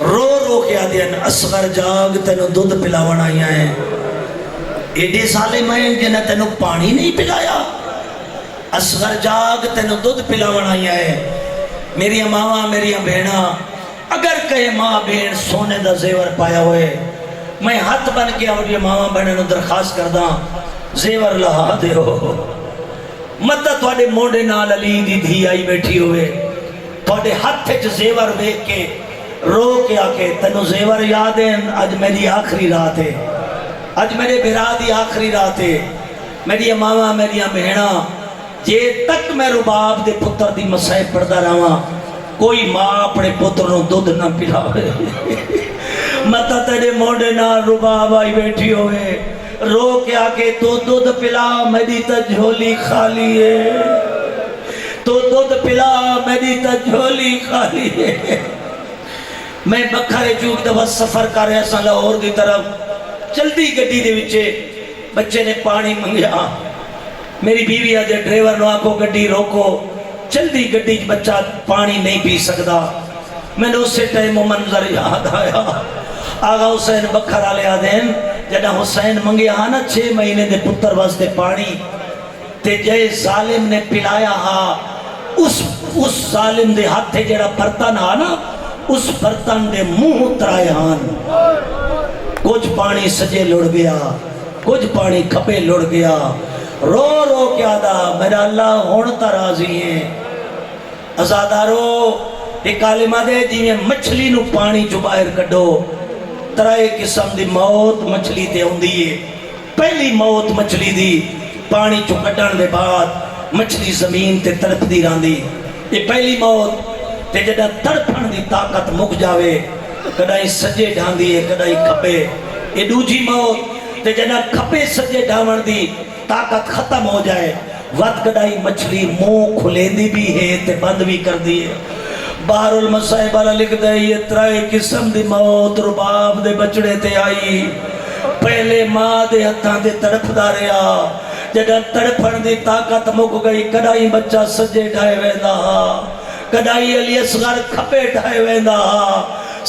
رو رو کے آدھے ہیں اصغر جاگ تینو دودھ پلاوان آئیاں ہیں. ایڈے سالے میں جنہ تینو پانی نہیں پلایا, اصغر جاگ تینو دودھ پلاوان آئیاں ہیں. میری ماما میری بہنا, اگر کہے ماں بہن سونے دا زیور پایا ہوئے, میں ہاتھ بن کے اور یہ ماما بہنوں درخواست کرداں زیور لہا دے ہو. مدہ توڑے موڑے نال علی دی دھی آئی بیٹھی ہوئے, توڑے ہاتھ چھ زیور بیک کے رو کے آکے تنو زیور یاد ہیں. آج میری آخری رات ہے, آج میرے بھرا دی آخری رات ہے. میری ماما میری بہنا, جے تک میں رباب دے پتر دی مسائب پڑھدا رہا, کوئی ماں اپنے پتر نو دودھ نہ پلاوے. مدہ تیرے موڑے نال رباب آئی بیٹھی ہوئے, رو کے آکے تو دودھ پلا میری تا جھولی خالی ہے, تو دودھ پلا میری تا جھولی خالی ہے. میں بکھرے چوک دفعہ سفر کر رہا سا لاہور دی طرف, جلدی گڈی دے وچے بچے نے پانی منگیا. میری بیوی آجے ڈریور نو آکو گڈی روکو, جلدی گڈی بچہ پانی نہیں پی سکدا. میں نے اسے ٹائم منظر یاد آیا, آغا حسین بکھر آلے آدھین جڑا حسین منگیا ہاں نا 6 مہینے دے پتر واسطے پانی, تے جے ظالم نے پلایا ہاں, اس ظالم دے ہاتھے جڑا برتن ہاں نا, اس برتن دے منہ اترائے ہاں. کچھ پانی سجے لڑ گیا, کچھ پانی کھپے لڑ گیا. رو رو کیا دا میرا اللہ ہون تا راضی ہے, ازادارو ایک عالمہ دے جی میں مچھلی نو پانی چو باہر کڈو ترائے قسم دی موت مچھلی تے ہوندی ہے. پہلی موت مچھلی دی پانی چو کڈن دے بعد مچھلی زمین تے تڑپ دی راندی. یہ پہلی موت تے جڑا تڑپن دی طاقت مک جاوے کدائی سجے ڈھاندی ہے کدائی کھپے. یہ دوجی موت تے جڑا کھپے سجے ڈھاون دی طاقت ختم ہو جائے وقت کدائی مچھلی منہ کھلیندی بھی ہے تے بند بھی کر دی ہے. بحر المصائب والا لکھ دے یہ ترائے قسم دی موت رباب دے بچڑے تے آئی. پہلے ماں دے ہتھاں دے تڑپ دا رہا جڑا تڑپن دی طاقت مک گئی کدائی بچہ سجے ڈھائے ویندا کدائی علی اصغر کھپے ڈھائے ویندا.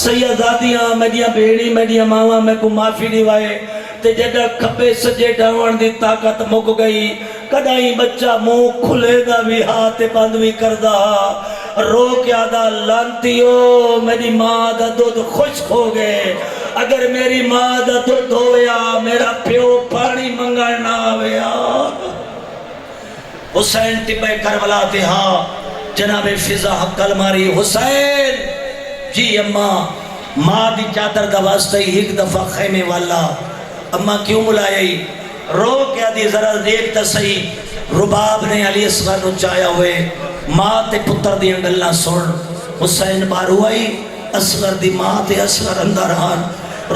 سیدادیاں میڈیاں بھیڑی میڈیاں ماما میں کو معافی دیوائے تے جڑا کھپے سجے ڈھاون دی طاقت مک گئی کدائی بچہ منہ کھلے دا بھی ہاتھ بند بھی کردا. رو کے آدھا لانتیو میری ماں دا دودھ خشک ہو گئے اگر میری ماں دا دودھ ہویا میرا پیو پانی منگانا ہویا. حسین طبع کربلا تے ہاں جناب فضا حق الماری حسین جی اماں ماں دی چادر دا واسطہ ہی ایک دفعہ خیمے والا اماں کیوں ملائی رو کیا دی ذرا دیکھتا صحیح رباب نے علی اصغر نو چایا ہوئے ماں تے پتر دی انگلنا سن. حسین بارو آئی اصغر دی ماں تے اصغر اندر آن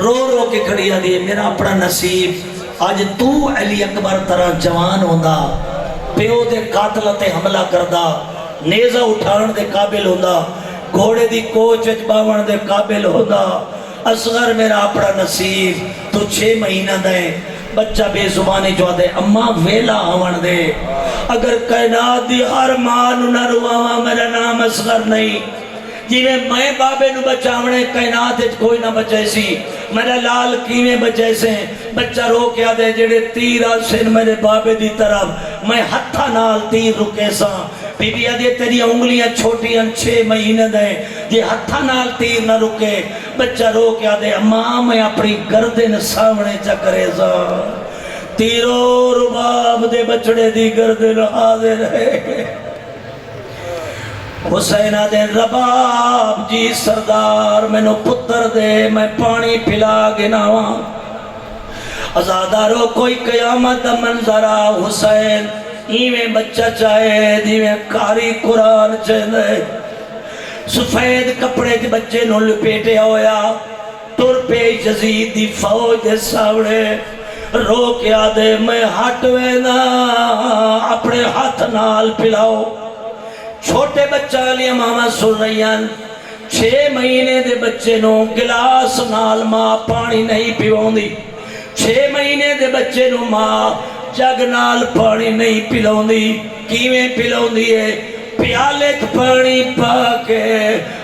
رو رو کے کھڑیا دی میرا اپنا نصیب آج تو علی اکبر طرح جوان ہوندا پیو دے قاتل تے حملہ کردہ نیزہ اٹھان دے قابل ہوندا گھوڑے دی کوچ وچ باون دے قابل ہوندا. اصغر میرا اپنا نصیب تو 6 مہینہ دے بچہ بے زبانی جو دے اماں ویلا آون دے اگر کائنات دی ہر ماں نو نہ رواواں میرا نام اصغر نہیں جی میں بابے نو بچاونے کائنات کوئی نہ بچے سی میرا لال کیویں بچے سے بچہ رو کیا دے جڑے تیر آسن میرے بابے دی طرف میں ہتھا نال تیر رکے سا بی بی آدھے تیری انگلیاں چھوٹیاں 6 مہینے دیں جی ہتھا نال تیر نہ رکے بچہ رو کیا دے اماں میں اپنی گردن سامنے چکرے سا تیرو رباب دے بچڑے دی گردن حاضر ہے. حسین دے رباب جی سردار میں نو پتر دے میں پانی پلا گناواں. ازادارو کوئی قیامت منظرہ حسین ایویں بچہ چاہے دیویں کاری قرآن چاہے سفید کپڑے کے بچے نو لپیٹے ہویا تر پہ یزید دی فوج دے ساوڑے رو کیا دے میں ہٹ وینا اپنے ہاتھ نال پلاؤ. چھوٹے بچہ لیا ماما سن رہیاں 6 مہینے دے بچے نو گلاس نال ماں پانی نہیں پیواؤں دی 6 مہینے دے بچے نو ماں جگ نال پانی نہیں پلاؤں دی کیویں پلاؤں دی ہے پیالے پانی پا کے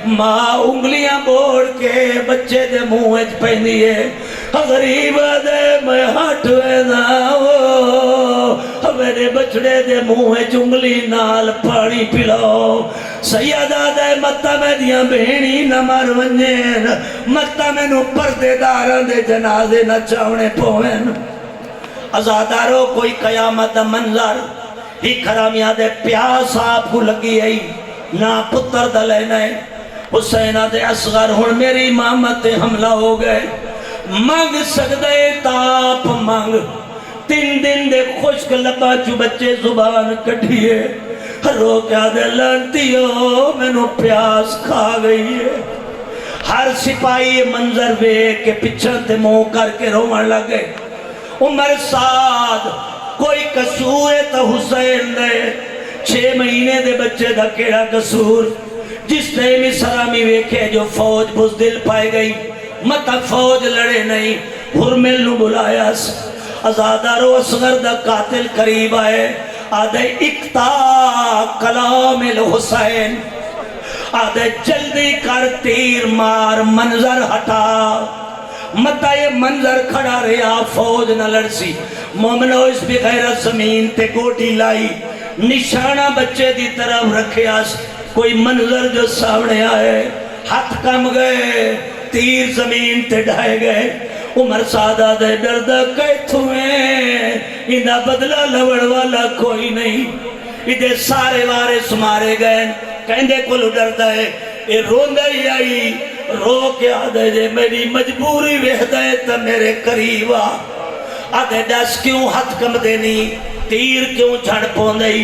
ماں انگلیاں بوڑ کے بچے دے منہ وچ پیندی ہے. غریب دے میں ہٹ وینا میرے بچڑے دے منہ وچ انگلی نال پانی پلاؤ. سیدہ دے متا میں دیاں بہنی نہ مر ونجین متا میں نو پردے داران دے جنازے نہ چاونے پوین. ازادارو کوئی قیامت منظر ہی خرامیاں دے پیاس آپ کو لگی ہے نہ پتر دلینا ہے. حسینہ دے اصغر ہون میری امامت حملہ ہو گئے مانگ سکدے تاپ مانگ 3 دن دے خشک لبا چو بچے زبان کٹھیے رو کیا دے لانتیو میں نو پیاس کھا گئی ہے. ہر سپاہی منظر وے کے پچھن تے منہ کر کے روان لگے. عمر سعد کوئی قصور ہے تا حسین دے 6 مہینے دے بچے دا کیڑا قصور جس نے میں سرامی ویکھے جو فوج بزدل پائے گئی متا فوج لڑے نہیں حرمل نو بلایا. ازادارو اصغر دا قاتل قریب آئے آدھے اقتا کلام الحسین آدھے جلدی کر تیر مار منظر ہٹا متا یہ منظر کھڑا رہا فوج نہ لڑسی. مومنو اس بغیرت زمین تے گوٹی لائی نشانہ بچے دی طرف رکھیاس کوئی منظر جو سامنے آئے ہاتھ کم گئے تیر زمین تے ڈھائے گئے. عمر سادہ دے ڈردہ کہتویں انہا بدلہ لوڑ والا کوئی نہیں ادھے سارے وارے سمارے گئے کہندے کو ڈردا ہے اے روندا ہی آئی رو کے آدھے جے میری مجبوری وحدہ ہے تا میرے قریب آدھے دس کیوں ہاتھ کم دینی تیر کیوں جھڑ پوندئی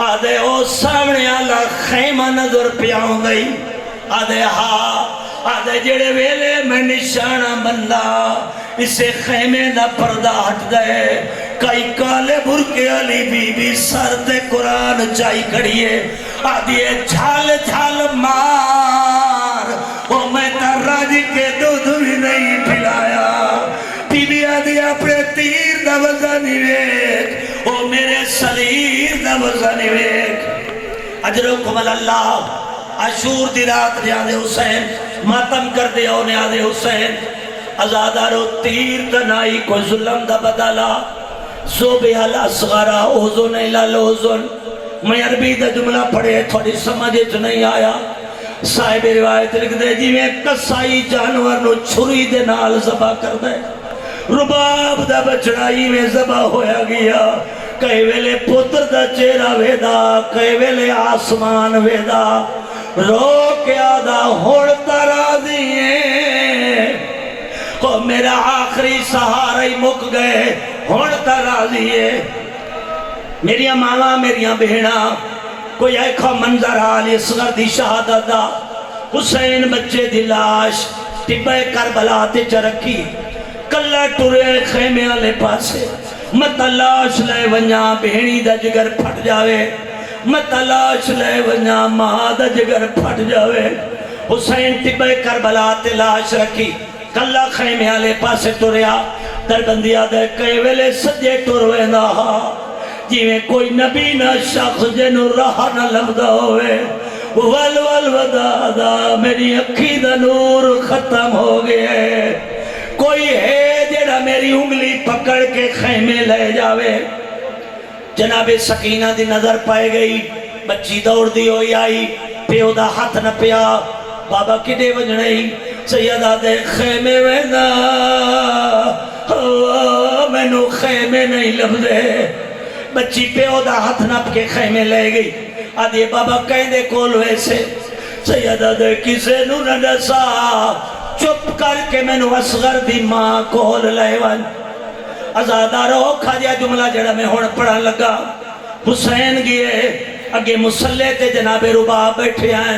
آدھے او سامنے آلا خیمہ نظر پیاؤں گئی آدھے ہاں آدھے جڑے ویلے میں نشانہ بندہ اسے خیمے دا پردہ ہٹ دے کئی کالے برکے علی بی بی سر تے قرآن چائی کھڑیے آدھے جھال جھال مار او میں تراج کے دودھ بھی نہیں پھلایا بی بی آدھے اپنے تیر دا وزنی ویک او میرے سلیر دا وزنی ویک اجرکم اللہ عاشور دی رات نے آدھے حسین ماتم کر دے اونے آدھے حسین ازادارو تیر تنائی کوئی ظلم دا بدالا زوبہ الاسغرہ اوزن الالوزن میں عربی دا جملہ پڑھے تھوڑی سمجھے جو نہیں آیا صاحب روایت لکھ دے جی میں کسائی جانور نو چھری دے نال زبا کر دے رباب دا بچڑائی میں زبا ہویا گیا کئی ویلے پتر دا چہرہ ویدا کئی ویلے آسمان ویدا رو کے آدھا ہوڑتا راضی کو میرا آخری سہارا ہی مک گئے ہوڑتا راضی ہے میری ماما میری بہنا کوئی ایکھا منظر آلی اصغر دی شہادت دا حسین بچے دی لاش طبع کربلا تے چرکی کلہ ٹورے خیمے آلے پاسے متلاش لے ونیا بہنی دا جگر پھٹ جاوے متلاش لے ونیا ماں دا جگر پھٹ جاوے حسین طبع کربلا تے لاش رکھی کلہ خیمے آلے پاسے ٹوریا دربندیا دے کئی ویلے سجے ٹوروے نہ جی میں کوئی نبی نہ شخص جنو رہا نہ لبدا ہوئے ول ول ودادا میری اکھی دا نور ختم ہو گئے کوئی ہے جڑا میری انگلی پکڑ کے خیمے لے جاوے جناب سکینہ دی نظر پائے گئی بچی دوڑ دی ہوئی آئی پیو دا ہاتھ نہ پیا بابا کدے وجنئی سیدہ دے خیمے وینا میں نو خیمے نہیں لبدے بچی پیو دا ہاتھ نپ کے خیمے لے گئی آدھے بابا کہیں دے کول ویسے سیدہ دے کسے نو نہ دسا چپ کر کے میں نو اصغر دی ماں کول لے ون ازادارو کھا دیا جملہ جڑا میں ہوڑ پڑھا لگا حسین گئے اگے مسلح تے جناب رباب بیٹھے ہیں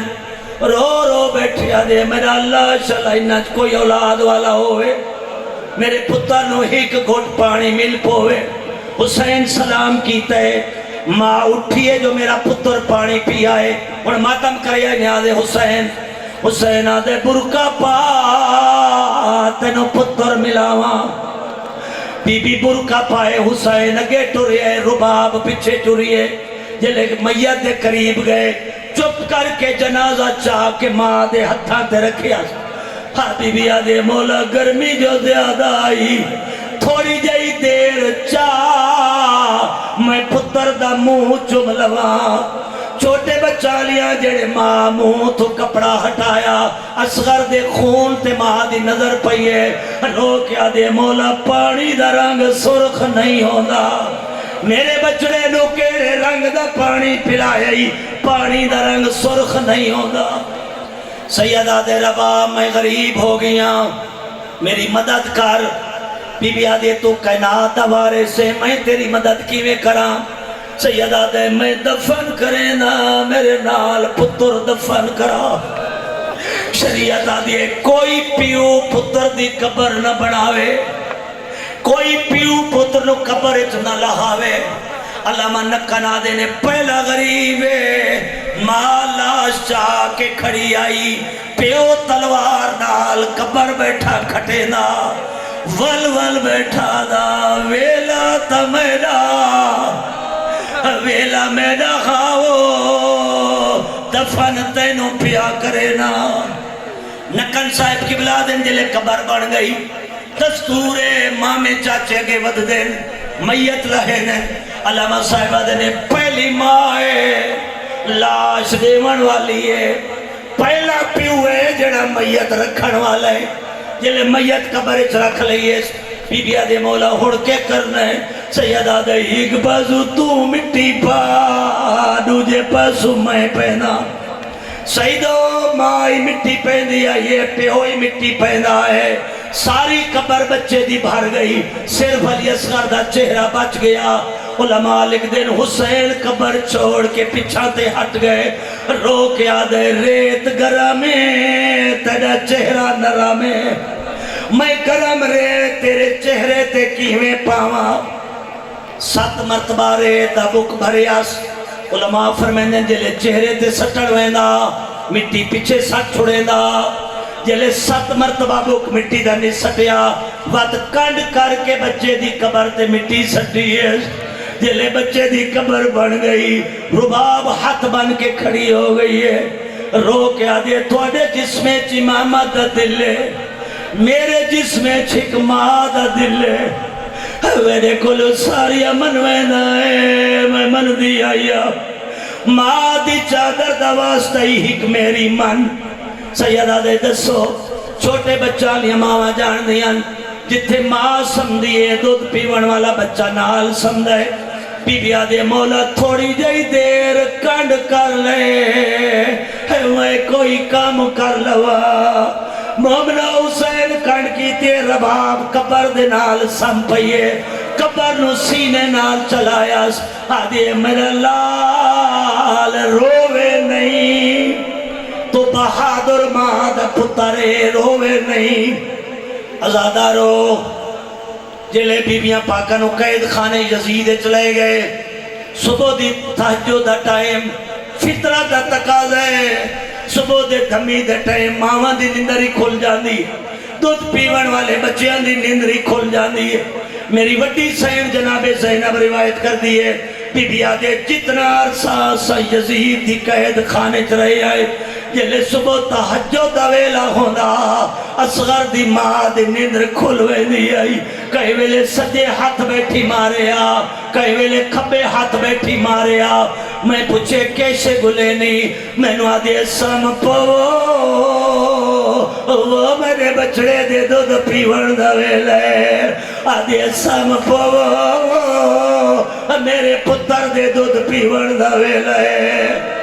رو رو بیٹھے آدھے میرا اللہ شلائنہ کوئی اولاد والا ہوئے میرے پتر نو ایک گھٹ پانی مل پوے حسین سلام کیتا ہے ماں اٹھیے جو میرا پتر پانی پی آئے اور ماتم کریا نیادے حسین حسین آدھے برکا پا تینو پتر ملاواں بی بی برکا پائے حسین اگے ٹوریے رباب پچھے ٹوریے جلے میت دے قریب گئے چپ کر کے جنازہ چاہ کے ماں دے ہتھاں تے رکھیا ہاں بی بی آدھے مولا گرمی جو زیادہ آئی تھوڑی جائی دیر چاہ میں پتر دا منہ چم لواں چھوٹے بچہ لیا جڑے ماں منہ تو کپڑا ہٹایا اصغر دے خون تے ماں دی نظر پئیے رو کیا دے مولا پانی دا رنگ سرخ نہیں ہوندا میرے بچڑے نو کیڑے رنگ دا پانی پلائی پانی دا رنگ سرخ نہیں ہوندا سیدہ دے ربا میں غریب ہو گیا میری مدد کر بی بی آدھے تو کائنات دوارے سے میں تیری مدد کیویں کراں سیدہ دے میں دفن کرے نا میرے نال پتر دفن کرا شریعت آدھے کوئی پیو پتر دی قبر نہ بناوے کوئی پیو پتر نو قبر اتنا لہاوے علامہ نکنا دے نے پہلا غریبے ماں لاش چاہ کے کھڑی آئی پیو تلوار نال قبر بیٹھا کھٹے نا ول ول بیٹھا دا ویلا تا میرا ویلا میرا خواہو دفن تینوں پیا کرے نا نکن صاحب کی بلادن جلے قبر بڑھ گئی دستور مامے چاچے کے ود دن میت رہے نے علامہ صاحبہ نے پہلی ماں لاش دیون والی ہے پہلا پیو ہے جڑا میت رکھن والا ہے جلے میت قبر اچ رکھ لئیے بی بی آدھے مولا ہڑ کے کرنا ہے سیدہ دے ایک بازو تو مٹی پا دوجے پاسو میں پہنا سیدو مائی مٹی پہندی آئیے پیوئی مٹی پہندا ہے ساری قبر بچے دی بھر گئی صرف علی اصغر دا چہرہ بچ گیا علماء لکھ دین حسین قبر چھوڑ کے پیچھا تے ہٹ گئے رو کے آدھے ریت گرمے تیرا چہرہ نرمے میں گرم ریت تیرے چہرے تے کیویں پاواں 7 مرتبہ ریت بک بھریاس علماء فرمیندے جلے چہرے تے سٹڑ ویندا مٹی پیچھے سٹ چھڑیندا جلے 7 مرتبہ بک مٹی دا نہیں سٹیا وقت کنڈ کر کے بچے دی قبر تے مٹی سٹی ہے جلے بچے دی قبر بن گئی رباب ہاتھ بن کے کھڑی ہو گئی ہے رو کے آدھے تھوڑے جسمیں چمامہ دا دل ہے میرے جسمیں چھک ماں دا دل ہے میرے کلو ساری من وینا ہے میں من دی آیا ماں دی چادر دا واسطہ ہی ہک میری من سیدہ دے دسو چھوٹے بچہ لیا ماں جان دیاں جتھے ماں سمدھیے دودھ پیون والا بچہ نال سمدھے بی بی آدھے مولا تھوڑی جائی دیر کنڈ کر لے میں کوئی کام کر لوا مومنہ حسین کنڈ کی تے رباب قبر دے نال سم پئیے قبر نو سینے نال چلایا آدھے میرا لال روے نہیں تو بہادر ماں دا پترے روے نہیں ازادہ رو جلے بیویاں پاکاں نو قید خانے یزید چلے گئے صبح دی تہجد دا ٹائم فطرت دا تقاضا ہے صبح دے دھمی دے ٹائم ماواں دی نندری کھل جاندی دودھ پیون والے بچیاں دی نندری کھل جاندی ہے میری وڈی سین جناب زینب روایت کر دیئے بی بی آدھے جتنا عرصہ سا یزید دی قید خانے چ رہے آئے جلے صبح تہجد دا ویلا ہوندا اصغر دی ماں دی نیندر کھلوے دی آئی کئی ویلے سجے ہاتھ بیٹھی مارے آ کئی ویلے کھبے ہاتھ بیٹھی مارے آ میں پوچھے کیسے گلے نہیں میں نو آدھے سم پو وہ میرے بچڑے دے دودھ پیون دا ویلے آدھے سم پو میرے پتر دے دودھ پیون دا ویلے